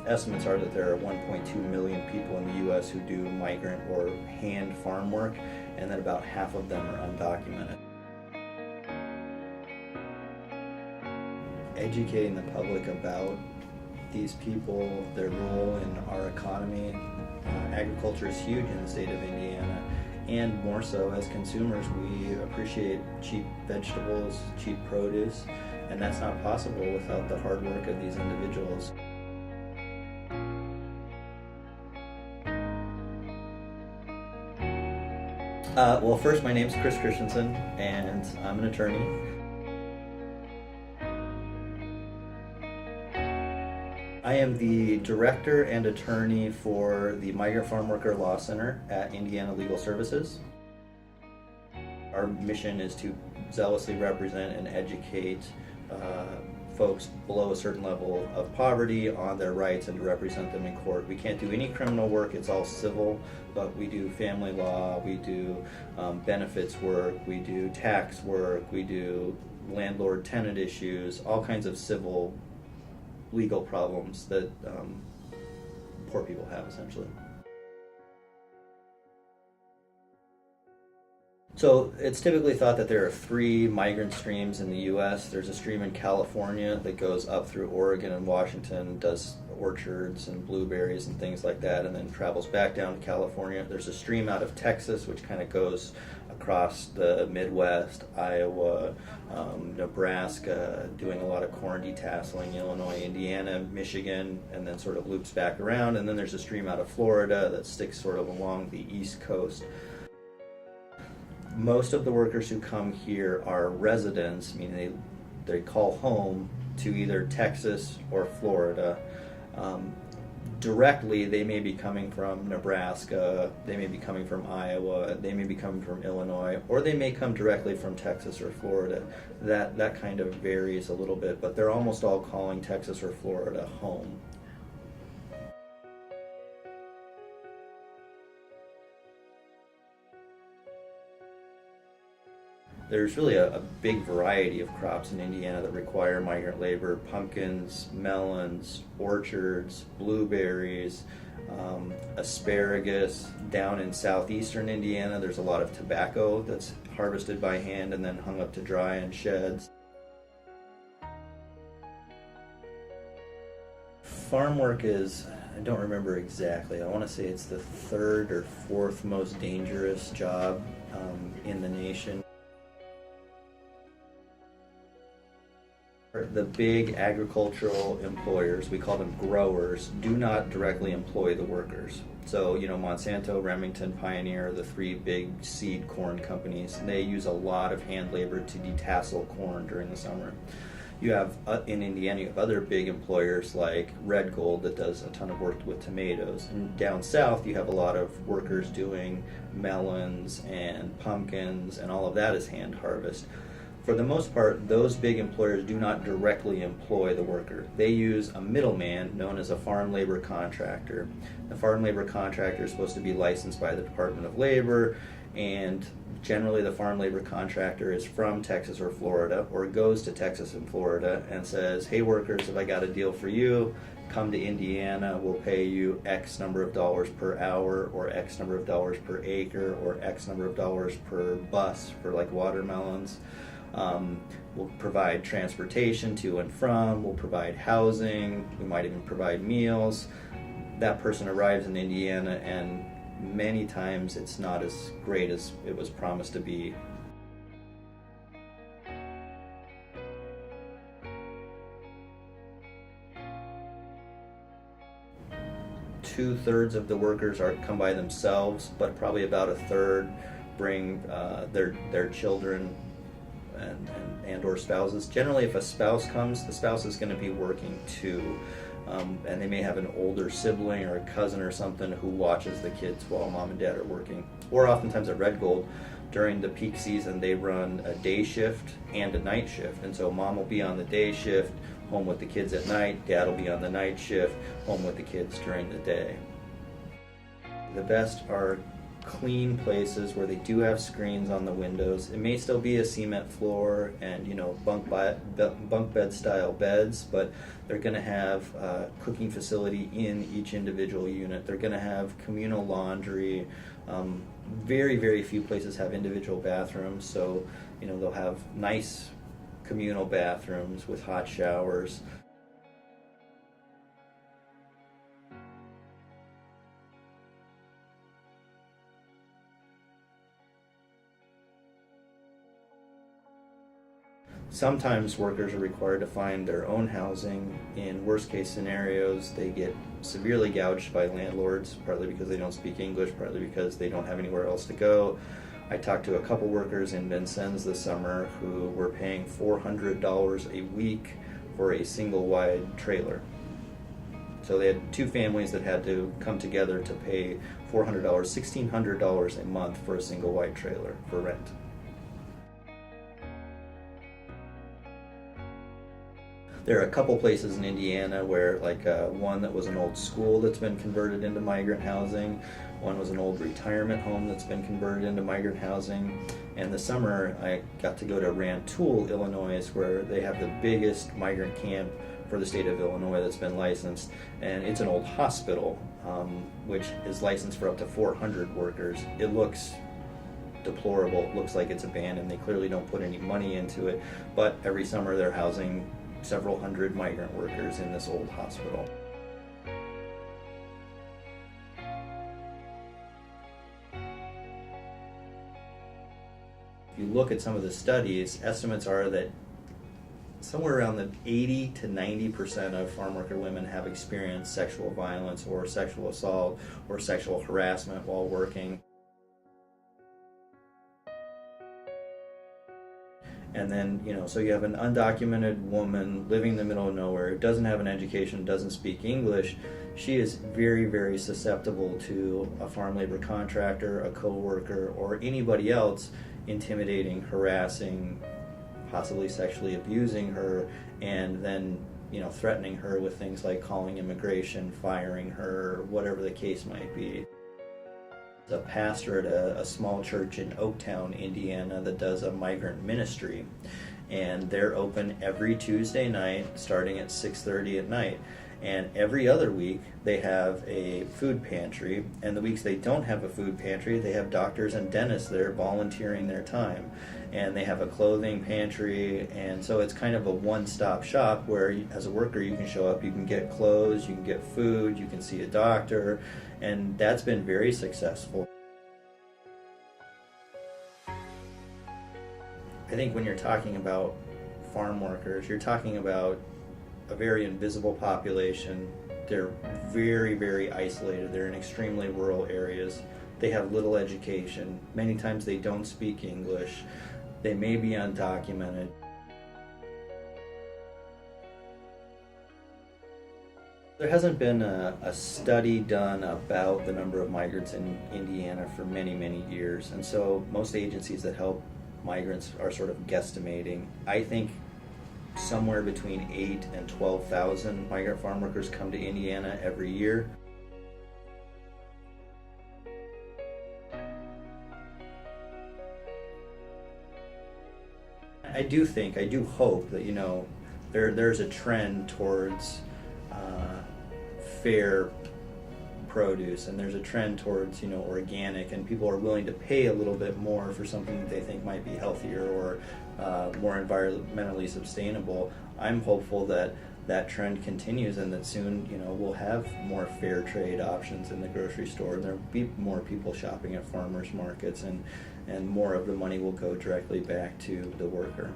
Estimates are that there are 1.2 million people in the U.S. who do migrant or hand farm work, and that about half of them are undocumented. Educating the public about these people, their role in our economy. Agriculture is huge in the state of Indiana, and more so as consumers, we appreciate cheap vegetables, cheap produce, and that's not possible without the hard work of these individuals. Well, first, my name's Chris Christensen, and I'm an attorney. I am the director and attorney for the Migrant Farm Worker Law Center at Indiana Legal Services. Our mission is to zealously represent and educate folks below a certain level of poverty on their rights and to represent them in court. We can't do any criminal work, it's all civil, but we do family law, we do benefits work, we do tax work, we do landlord-tenant issues, all kinds of civil legal problems that poor people have, essentially. So it's typically thought that there are 3 migrant streams in the U.S. There's a stream in California that goes up through Oregon and Washington, does orchards and blueberries and things like that, and then travels back down to California. There's a stream out of Texas which kind of goes across the Midwest, Iowa, Nebraska, doing a lot of corn detasseling, Illinois, Indiana, Michigan, and then sort of loops back around. And then there's a stream out of Florida that sticks sort of along the East Coast. Most of the workers who come here are residents, meaning they call home to either Texas or Florida. Directly, they may be coming from Nebraska, they may be coming from Iowa, they may be coming from Illinois, or they may come directly from Texas or Florida. That kind of varies a little bit, but they're almost all calling Texas or Florida home. There's really a big variety of crops in Indiana that require migrant labor: pumpkins, melons, orchards, blueberries, asparagus. Down in southeastern Indiana, there's a lot of tobacco that's harvested by hand and then hung up to dry in sheds. Farm work is, I don't remember exactly, I want to say it's the 3rd or 4th most dangerous job in the nation. The big agricultural employers, we call them growers, do not directly employ the workers. So, Monsanto, Remington, Pioneer, the 3 big seed corn companies, and they use a lot of hand labor to detassel corn during the summer. You have, in Indiana, you have other big employers like Red Gold that does a ton of work with tomatoes. And down south, you have a lot of workers doing melons and pumpkins, and all of that is hand harvest. For the most part, those big employers do not directly employ the worker. They use a middleman known as a farm labor contractor. The farm labor contractor is supposed to be licensed by the Department of Labor, and generally the farm labor contractor is from Texas or Florida, or goes to Texas and Florida and says, "Hey workers, if I got a deal for you, come to Indiana, we'll pay you X number of dollars per hour, or X number of dollars per acre, or X number of dollars per bus for like watermelons. We'll provide transportation to and from, we'll provide housing, we might even provide meals." That person arrives in Indiana, and many times it's not as great as it was promised to be. Two-thirds of the workers come by themselves, but probably about a third bring their children and or spouses. Generally, if a spouse comes, the spouse is going to be working too, and they may have an older sibling or a cousin or something who watches the kids while mom and dad are working. Or oftentimes at Red Gold, during the peak season, they run a day shift and a night shift, and so mom will be on the day shift, home with the kids at night, dad will be on the night shift, home with the kids during the day. The best are clean places where they do have screens on the windows. It may still be a cement floor and bunk bed style beds, but they're going to have a cooking facility in each individual unit. They're going to have communal laundry. Very, very few places have individual bathrooms, so they'll have nice communal bathrooms with hot showers. Sometimes workers are required to find their own housing. In worst case scenarios, they get severely gouged by landlords, partly because they don't speak English, partly because they don't have anywhere else to go. I talked to a couple workers in Vincennes this summer who were paying $400 a week for a single wide trailer. So they had two families that had to come together to pay $400, $1,600 a month for a single wide trailer for rent. There are a couple places in Indiana where, like one that was an old school that's been converted into migrant housing, one was an old retirement home that's been converted into migrant housing, and this summer I got to go to Rantoul, Illinois, where they have the biggest migrant camp for the state of Illinois that's been licensed, and it's an old hospital which is licensed for up to 400 workers. It looks deplorable, it looks like it's abandoned, they clearly don't put any money into it, but every summer they're housing several hundred migrant workers in this old hospital. If you look at some of the studies, estimates are that somewhere around the 80 to 90% of farm worker women have experienced sexual violence or sexual assault or sexual harassment while working. And then, so you have an undocumented woman living in the middle of nowhere, doesn't have an education, doesn't speak English. She is very, very susceptible to a farm labor contractor, a co-worker, or anybody else intimidating, harassing, possibly sexually abusing her, and then, threatening her with things like calling immigration, firing her, whatever the case might be. A pastor at a small church in Oaktown, Indiana, that does a migrant ministry, and they're open every Tuesday night starting at 6:30 at night, and every other week they have a food pantry, and the weeks they don't have a food pantry, they have doctors and dentists there volunteering their time, and they have a clothing pantry, and so it's kind of a one-stop shop where as a worker you can show up, you can get clothes, you can get food, you can see a doctor, and that's been very successful. I think when you're talking about farm workers, you're talking about a very invisible population. They're very, very isolated. They're in extremely rural areas. They have little education. Many times they don't speak English. They may be undocumented. There hasn't been a study done about the number of migrants in Indiana for many, many years, and so most agencies that help migrants are sort of guesstimating. I think somewhere between 8,000 and 12,000 migrant farm workers come to Indiana every year. I do hope that there's a trend towards fair produce, and there's a trend towards organic, and people are willing to pay a little bit more for something that they think might be healthier or more environmentally sustainable. I'm hopeful that that trend continues and that soon we'll have more fair trade options in the grocery store, and there'll be more people shopping at farmers markets, and more of the money will go directly back to the worker.